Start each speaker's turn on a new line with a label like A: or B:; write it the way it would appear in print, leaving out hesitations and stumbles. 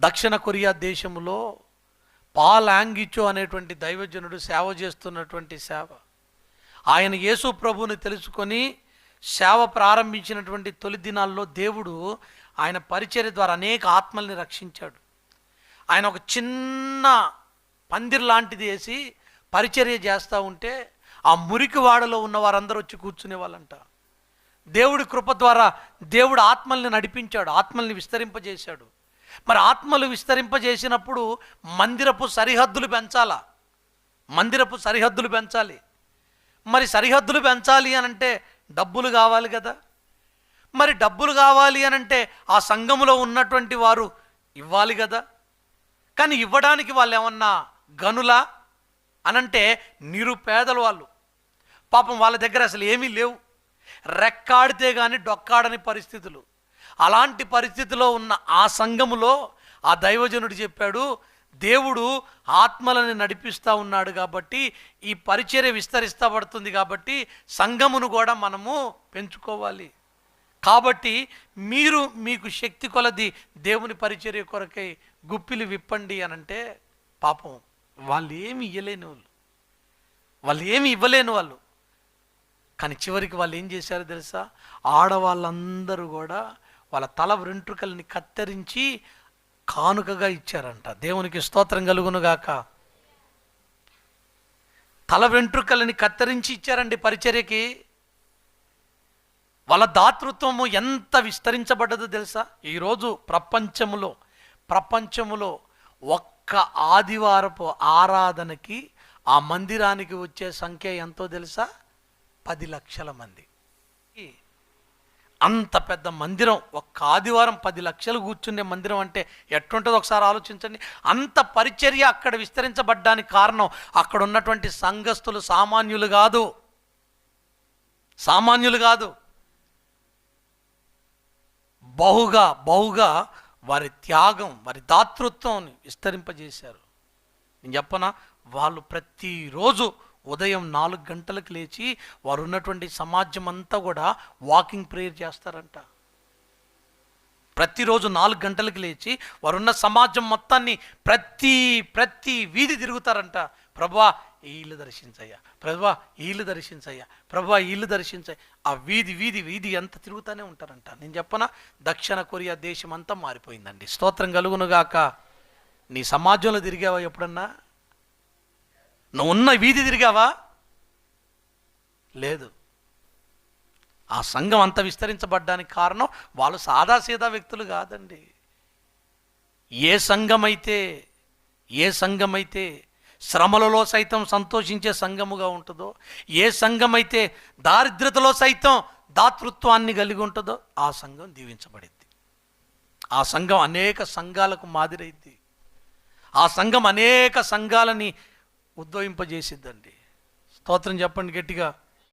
A: దక్షిణ కొరియా దేశంలో పాల్ యాంగిచో అనేటువంటి దైవజనుడు సేవ చేస్తున్నటువంటి సేవ. ఆయన యేసు ప్రభువుని తెలుసుకొని సేవ ప్రారంభించినటువంటి తొలి దినాల్లో దేవుడు ఆయన పరిచర్య ద్వారా అనేక ఆత్మల్ని రక్షించాడు. ఆయన ఒక చిన్న పందిర్ లాంటిది వేసి పరిచర్య చేస్తూ ఉంటే ఆ మురికి వాడలో ఉన్న వారందరూ వచ్చి కూర్చునే వాళ్ళంట. దేవుడి కృప ద్వారా దేవుడు ఆత్మల్ని నడిపించాడు, ఆత్మల్ని విస్తరింపజేశాడు. మరి ఆత్మలు విస్తరింపజేసినప్పుడు మందిరపు సరిహద్దులు పెంచాలా, మందిరపు సరిహద్దులు పెంచాలి. మరి సరిహద్దులు పెంచాలి అనంటే డబ్బులు కావాలి కదా. మరి డబ్బులు కావాలి అనంటే ఆ సంఘములో ఉన్నటువంటి వారు ఇవ్వాలి కదా. కానీ ఇవ్వడానికి వాళ్ళు ఏమన్నా గనులా అనంటే నిరుపేదలు వాళ్ళు. పాపం వాళ్ళ దగ్గర అసలు ఏమీ లేవు, రెక్కాడితే కానీ డొక్కాడని పరిస్థితులు. అలాంటి పరిస్థితిలో ఉన్న ఆ సంఘములో ఆ దైవజనుడు చెప్పాడు, దేవుడు ఆత్మలను నడిపిస్తూ ఉన్నాడు కాబట్టి ఈ పరిచర్య విస్తరిస్తబడుతుంది కాబట్టి సంఘమును కూడా మనము పెంచుకోవాలి. కాబట్టి మీరు మీకు శక్తి కొలది దేవుని పరిచర్య కొరకై గుప్పిలు విప్పండి అనంటే పాపం వాళ్ళు ఏమి ఇవ్వలేని వాళ్ళు, వాళ్ళు ఏమి ఇవ్వలేని వాళ్ళు. కానీ చివరికి వాళ్ళు ఏం చేశారో తెలుసా? ఆడవాళ్ళందరూ కూడా వాళ్ళ తల వెంట్రుకల్ని కత్తిరించి కానుకగా ఇచ్చారంట. దేవునికి స్తోత్రం కలుగునుగాక. తల వెంట్రుకల్ని కత్తిరించి ఇచ్చారండి పరిచర్యకి. వాళ్ళ దాతృత్వము ఎంత విస్తరించబడ్డదో తెలుసా? ఈరోజు ప్రపంచములో ఒక్క ఆదివారపు ఆరాధనకి ఆ మందిరానికి వచ్చే సంఖ్య ఎంతో తెలుసా? 10 లక్షల మంది. అంత పెద్ద మందిరం, ఒక్క ఆదివారం 10 లక్షలు కూర్చునే మందిరం అంటే ఎట్టుంటుందో ఒకసారి ఆలోచించండి. అంత పరిచర్య అక్కడ విస్తరించబడ్డానికి కారణం అక్కడ ఉన్నటువంటి సంఘస్థులు సామాన్యులు కాదు. బహుగా వారి త్యాగం, వారి దాతృత్వం విస్తరింపజేశారు. నేను చెప్పనా, వాళ్ళు ప్రతిరోజు ఉదయం 4 గంటలకు లేచి వారు ఉన్నటువంటి సమాజం అంతా కూడా వాకింగ్ ప్రేయర్ చేస్తారంట. ప్రతిరోజు 4 గంటలకు లేచి వారున్న సమాజం మొత్తాన్ని ప్రతి వీధి తిరుగుతారంట. ప్రభువా ఈ ఇల్లు దర్శించయ్యా, ప్రభువా ఈ ఇల్లు దర్శించయ్యా, ప్రభువా ఈ ఇల్లు దర్శించయ్యా. ఆ వీధి ఎంత తిరుగుతూనే ఉంటారంట. నేను చెప్పనా, దక్షిణ కొరియా దేశం అంతా మారిపోయిందండి. స్తోత్రం కలుగునుగాక. నీ సమాజంలో తిరిగావా ఎప్పుడన్నా? నువ్వు ఉన్న వీధి తిరిగావా? లేదు. ఆ సంఘం అంత విస్తరించబడ్డానికి కారణం వాళ్ళు సాదాసీదా వ్యక్తులు కాదండి. ఏ సంఘమైతే శ్రమలలో సైతం సంతోషించే సంఘముగా ఉంటుందో, ఏ సంఘమైతే దారిద్రతలో సైతం దాతృత్వాన్ని కలిగి ఉంటుందో ఆ సంఘం దీవించబడిద్ది. ఆ సంఘం అనేక సంఘాలకు మాదిరైద్ది. ఆ సంఘం అనేక సంఘాలని ఉద్భవింపజేసిద్దండి. స్తోత్రం చెప్పండి గట్టిగా.